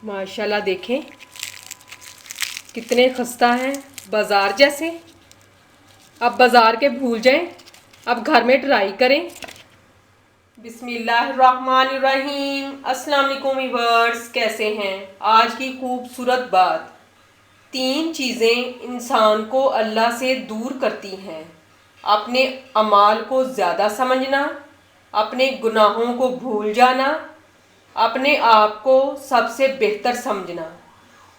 माशाल्लाह देखें कितने खस्ता हैं, बाज़ार जैसे। अब बाज़ार के भूल जाएं, अब घर में ट्राई करें। बिस्मिल्लाहिर्रहमानिर्रहीम। अस्सलाम वालेकुम व्यूअर्स, कैसे हैं? आज की खूबसूरत बात, 3 चीज़ें इंसान को अल्लाह से दूर करती हैं। अपने अमाल को ज़्यादा समझना, अपने गुनाहों को भूल जाना, अपने आप को सबसे बेहतर समझना।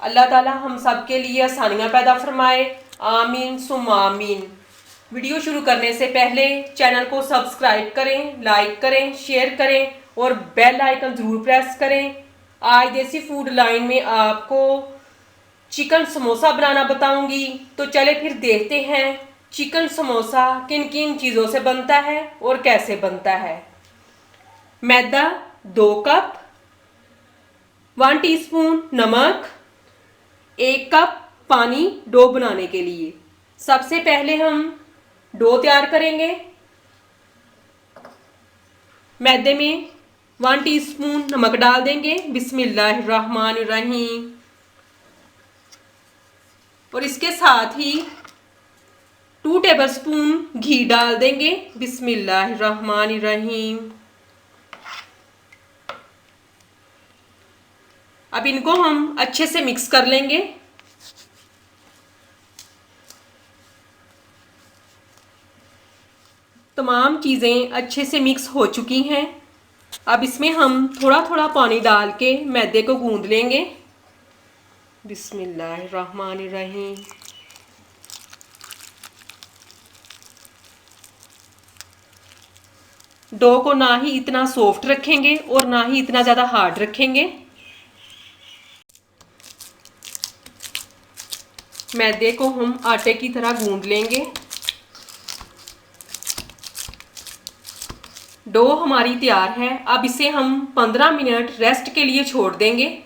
अल्लाह ताला हम सब के लिए आसानियाँ पैदा फरमाए, आमीन सुम आमीन। वीडियो शुरू करने से पहले चैनल को सब्सक्राइब करें, लाइक करें, शेयर करें और बेल आइकन ज़रूर प्रेस करें। आज देसी फूड लाइन में आपको चिकन समोसा बनाना बताऊंगी, तो चले फिर देखते हैं चिकन समोसा किन किन चीज़ों से बनता है और कैसे बनता है। मैदा 2 कप, 1 टीस्पून नमक, 1 कप पानी डो बनाने के लिए। सबसे पहले हम डो तैयार करेंगे। मैदे में 1 टीस्पून नमक डाल देंगे, बिस्मिल्लाहिर्रहमानिर्रहीम। और इसके साथ ही 2 टेबलस्पून घी डाल देंगे, बिस्मिल्लाहिर्रहमानिर्रहीम। अब इनको हम अच्छे से मिक्स कर लेंगे। तमाम चीज़ें अच्छे से मिक्स हो चुकी हैं। अब इसमें हम थोड़ा थोड़ा पानी डाल के मैदे को गूंद लेंगे, बिस्मिल्लाहिर्रहमानिर्रहीम। डो को ना ही इतना सॉफ्ट रखेंगे और ना ही इतना ज़्यादा हार्ड रखेंगे। मैदे को हम आटे की तरह गूंद लेंगे। डो हमारी तैयार है। अब इसे हम 15 मिनट रेस्ट के लिए छोड़ देंगे।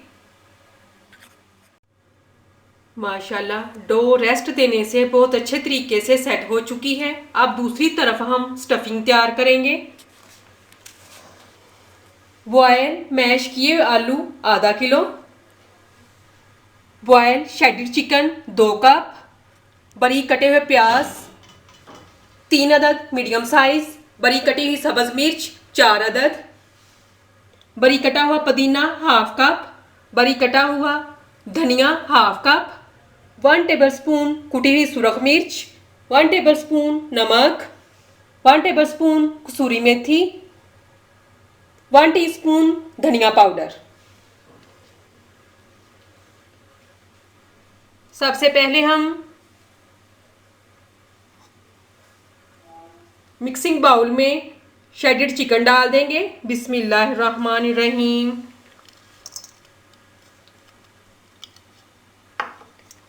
माशाल्लाह डो रेस्ट देने से बहुत अच्छे तरीके से सेट हो चुकी है। अब दूसरी तरफ हम स्टफिंग तैयार करेंगे। बॉयल मैश किए आलू आधा kilo, boil shredded chicken 2 cup, बरीक कटे हुए प्याज 3 अदद मीडियम साइज, बरीक कटी हुई सब्ज मिर्च 4 अदद, बरीक कटा हुआ पुदीना हाफ कप, बरीक कटा हुआ धनिया हाफ कप, 1 टेबलस्पून कुटी हुई सुरख मिर्च, 1 टेबलस्पून नमक, 1 टेबलस्पून कसूरी मेथी, 1 टीस्पून धनिया पाउडर। सबसे पहले हम मिक्सिंग बाउल में शेडेड चिकन डाल देंगे, बिस्मिल्लाहिर्रहमानिर्रहीम।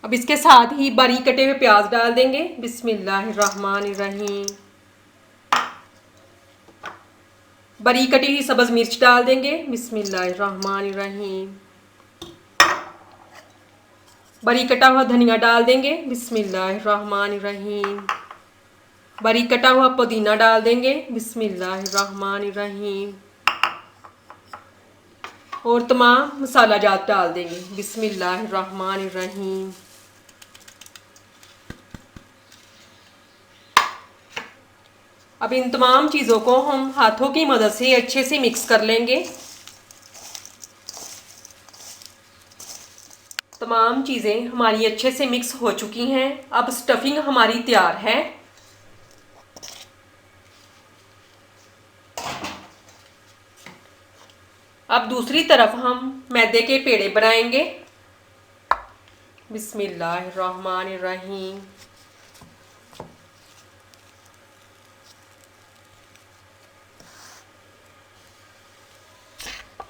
अब इसके साथ ही बारीक कटे हुए प्याज डाल देंगे, बिस्मिल्लाहिर्रहमानिर्रहीम। बारीक कटी हुई सब्ज मिर्च डाल देंगे, बिस्मिल्लाहिर्रहमानिर्रहीम। बारीक कटा हुआ धनिया डाल देंगे, बिस्मिल्लाहिर्रहमानिर्रहीम। बारीक कटा हुआ पुदीना डाल देंगे, बिस्मिल्लाहिर्रहमानिर्रहीम। और तमाम मसाला जात डाल देंगे, बिस्मिल्लाहिर्रहमानिर्रहीम। अब इन तमाम चीज़ों को हम हाथों की मदद से अच्छे से मिक्स कर लेंगे। तमाम चीज़ें हमारी अच्छे से मिक्स हो चुकी हैं। अब स्टफिंग हमारी तैयार है। अब दूसरी तरफ हम मैदे के पेड़े बनाएंगे, बिस्मिल्लाहिर्रहमानिर्रहीम।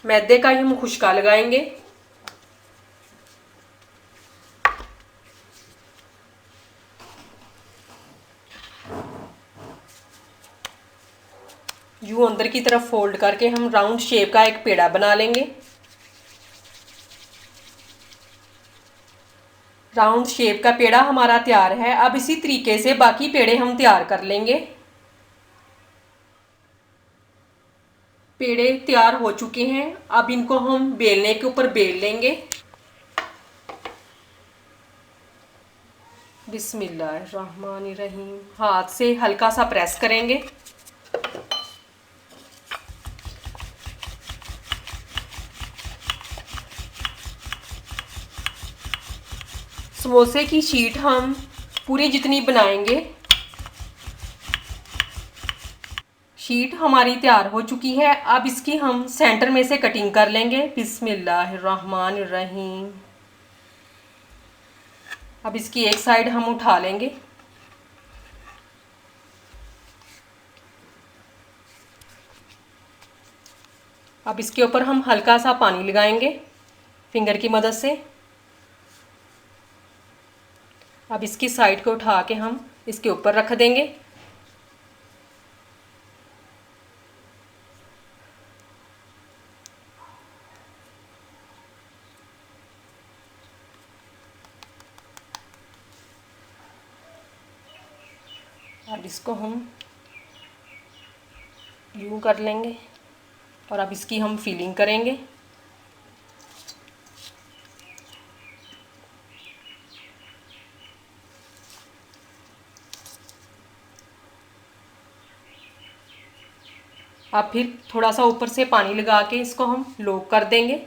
मैदे का ही हम खुशका लगाएंगे। यूं अंदर की तरफ फोल्ड करके हम राउंड शेप का एक पेड़ा बना लेंगे। राउंड शेप का पेड़ा हमारा तैयार है। अब इसी तरीके से बाकी पेड़े हम तैयार कर लेंगे। पेड़े तैयार हो चुके हैं। अब इनको हम बेलने के ऊपर बेल लेंगे। बिस्मिल्लाहिर्रहमानिर्रहीम। हाथ से हल्का सा प्रेस करेंगे। समोसे की शीट हम पूरी जितनी बनाएंगे। शीट हमारी तैयार हो चुकी है। अब इसकी हम सेंटर में से कटिंग कर लेंगे। बिस्मिल्लाहिर्रहमानिर्रहीम। अब इसकी एक साइड हम उठा लेंगे। अब इसके ऊपर हम हल्का सा पानी लगाएंगे फिंगर की मदद से। अब इसकी साइड को उठा के हम इसके ऊपर रख देंगे। अब इसको हम यूं कर लेंगे और अब इसकी हम फिलिंग करेंगे। अब फिर थोड़ा सा ऊपर से पानी लगा के इसको हम लॉक कर देंगे।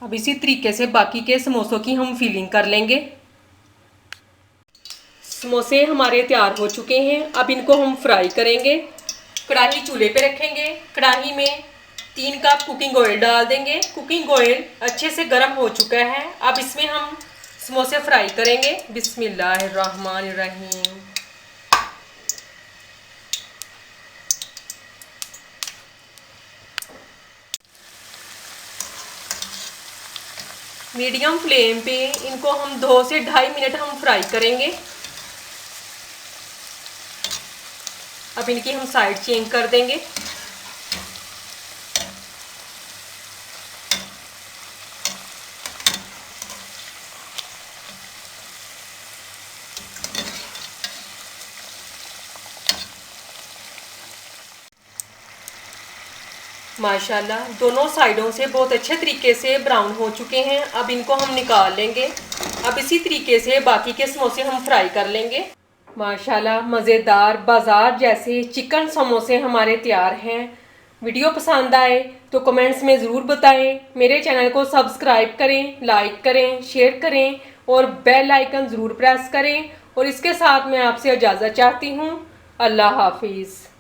अब इसी तरीके से बाकी के समोसों की हम फिलिंग कर लेंगे। समोसे हमारे तैयार हो चुके हैं। अब इनको हम फ्राई करेंगे। कढ़ाई चूल्हे पे रखेंगे। कढ़ाई में 3 कप कुकिंग ऑयल डाल देंगे। कुकिंग ऑयल अच्छे से गर्म हो चुका है। अब इसमें हम समोसे फ्राई करेंगे। बिस्मिल्लाहिर्रहमानिर्रहीम। मीडियम फ्लेम पे इनको हम 2 से 2.5 मिनट हम फ्राई करेंगे। अब इनकी हम साइड चेंज कर देंगे। माशाल्लाह दोनों साइडों से बहुत अच्छे तरीके से ब्राउन हो चुके हैं। अब इनको हम निकाल लेंगे। अब इसी तरीके से बाकी के समोसे हम फ्राई कर लेंगे। माशाल्लाह मज़ेदार बाज़ार जैसे चिकन समोसे हमारे तैयार हैं। वीडियो पसंद आए तो कमेंट्स में ज़रूर बताएं। मेरे चैनल को सब्सक्राइब करें, लाइक करें, शेयर करें और बेल आइकन ज़रूर प्रेस करें। और इसके साथ मैं आपसे इजाज़त चाहती हूँ। अल्लाह हाफिज़।